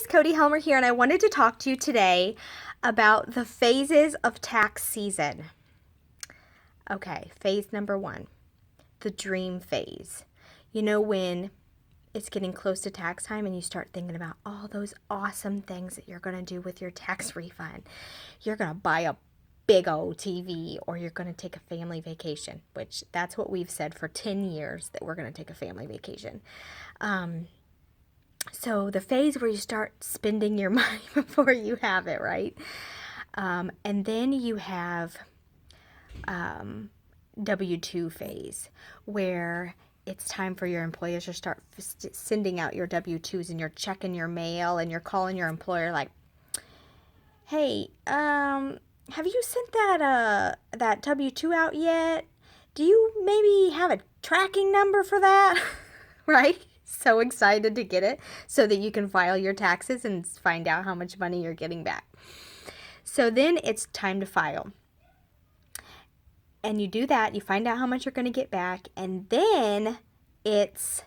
guys, Cody Helmer here, and I wanted to talk to you today about the phases of tax season. Okay, phase number one, the dream phase. You know, when it's getting close to tax time and you start thinking about all those awesome things that you're going to do with your tax refund. You're going to buy a big old TV, or you're going to take a family vacation, which that's what we've said for 10 years, that we're going to take a family vacation. So the phase where you start spending your money before you have it, right? And then you have W-2 phase, where it's time for your employers to start sending out your W-2s, and you're checking your mail, and you're calling your employer like, hey, have you sent that W-2 out yet? Do you maybe have a tracking number for that? Right? So excited to get it so that you can file your taxes and find out how much money you're getting back. So then it's time to file. And you do that, you find out how much you're going to get back, and then it's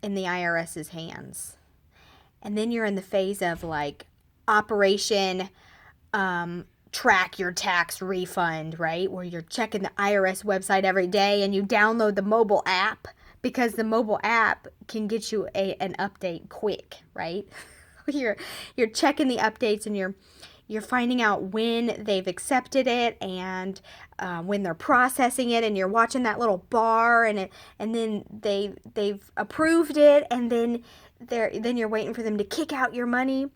in the IRS's hands. And then you're in the phase of like Operation Track Your Tax Refund, right? Where you're checking the IRS website every day, and you download the mobile app, because the mobile app can get you an update quick, right? you're checking the updates, and you're finding out when they've accepted it, and when they're processing it, and you're watching that little bar, and then they've approved it, and then you're waiting for them to kick out your money.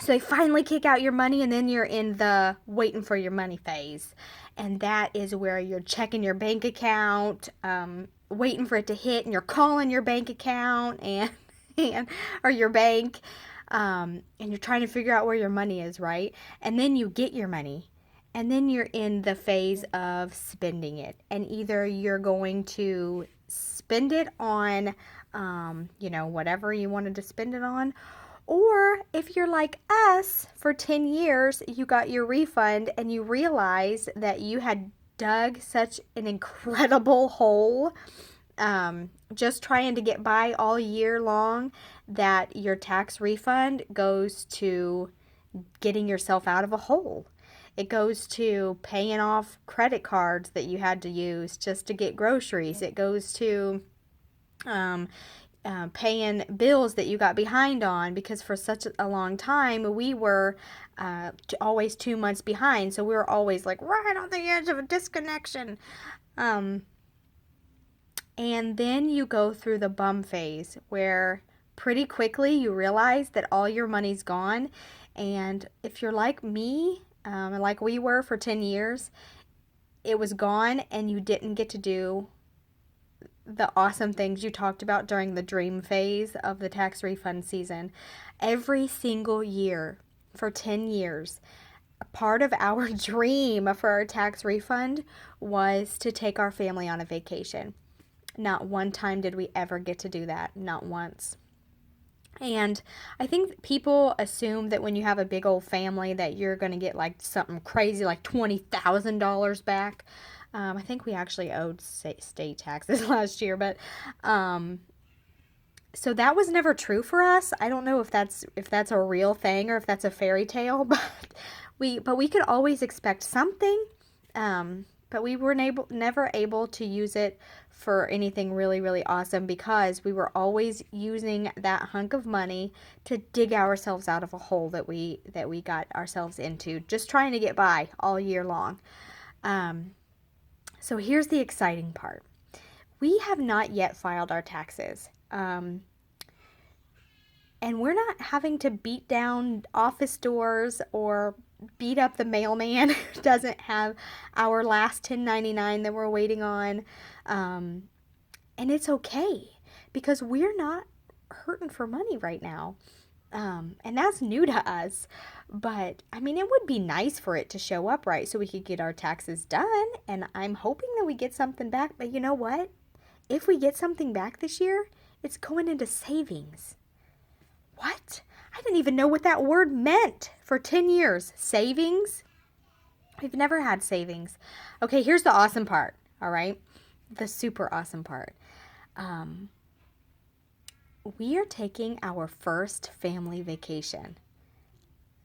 So they finally kick out your money, and then you're in the waiting for your money phase. And that is where you're checking your bank account, waiting for it to hit, and you're calling your bank account or your bank, and you're trying to figure out where your money is, right? And then you get your money, and then you're in the phase of spending it. And either you're going to spend it on, whatever you wanted to spend it on, or if you're like us, for 10 years, you got your refund and you realize that you had dug such an incredible hole, just trying to get by all year long, that your tax refund goes to getting yourself out of a hole. It goes to paying off credit cards that you had to use just to get groceries. It goes to paying bills that you got behind on, because for such a long time we were always 2 months behind, so we were always like right on the edge of a disconnection. And then you go through the bum phase, where pretty quickly you realize that all your money's gone. And if you're like me, like we were for 10 years, it was gone, and you didn't get to do the awesome things you talked about during the dream phase of the tax refund season. Every single year for 10 years, part of our dream for our tax refund was to take our family on a vacation. Not one time did we ever get to do that. Not once. And I think people assume that when you have a big old family that you're going to get like something crazy like $20,000 back. I think we actually owed state taxes last year, but so that was never true for us. I don't know if that's a real thing or if that's a fairy tale, but we could always expect something. But we were never able to use it for anything really, really awesome, because we were always using that hunk of money to dig ourselves out of a hole that we got ourselves into, just trying to get by all year long. So here's the exciting part. We have not yet filed our taxes. And we're not having to beat down office doors or beat up the mailman who doesn't have our last 1099 that we're waiting on. And it's okay, because we're not hurting for money right now. And that's new to us. But, I mean, it would be nice for it to show up, right, so we could get our taxes done. And I'm hoping that we get something back. But you know what? If we get something back this year, it's going into savings. What? I didn't even know what that word meant for 10 years. Savings? We've never had savings. Okay, here's the awesome part, all right? The super awesome part. we are taking our first family vacation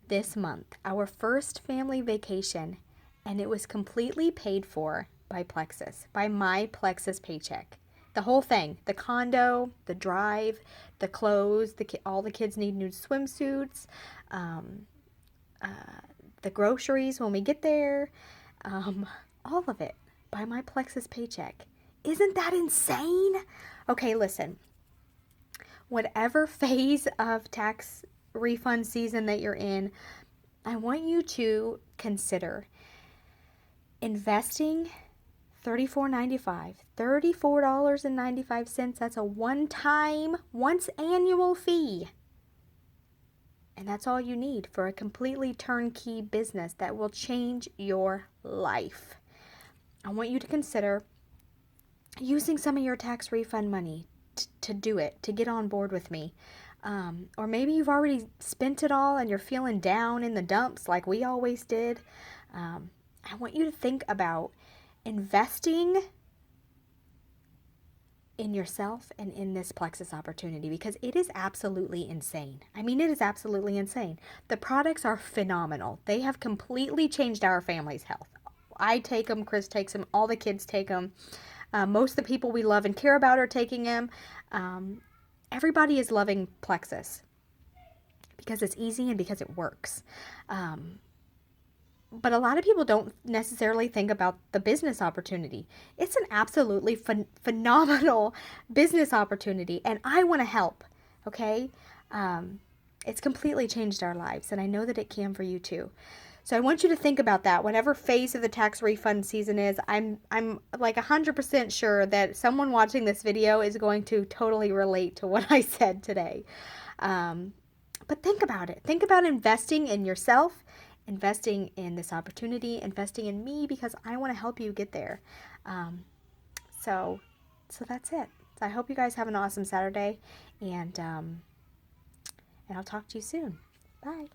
this month, our first family vacation, and it was completely paid for by Plexus, by my Plexus paycheck. The whole thing, the condo, the drive, the clothes, all the kids need new swimsuits, um, the groceries when we get there, all of it by my Plexus paycheck. Isn't that insane? Okay, listen. Whatever phase of tax refund season that you're in, I want you to consider investing $34.95. That's a one-time, once annual fee. And that's all you need for a completely turnkey business that will change your life. I want you to consider using some of your tax refund money to do it, to get on board with me. Or maybe you've already spent it all and you're feeling down in the dumps like we always did. I want you to think about investing in yourself and in this Plexus opportunity, because it is absolutely insane. I mean, it is absolutely insane. The products are phenomenal. They have completely changed our family's health. I take them, Chris takes them, all the kids take them. Most of the people we love and care about are taking them. Everybody is loving Plexus because it's easy and because it works. But a lot of people don't necessarily think about the business opportunity. It's an absolutely phenomenal business opportunity, and I want to help, okay? It's completely changed our lives, and I know that it can for you too. So I want you to think about that. Whatever phase of the tax refund season is, I'm like 100% sure that someone watching this video is going to totally relate to what I said today. But think about it. Think about investing in yourself, investing in this opportunity, investing in me, because I want to help you get there. So that's it. So I hope you guys have an awesome Saturday, and I'll talk to you soon. Bye.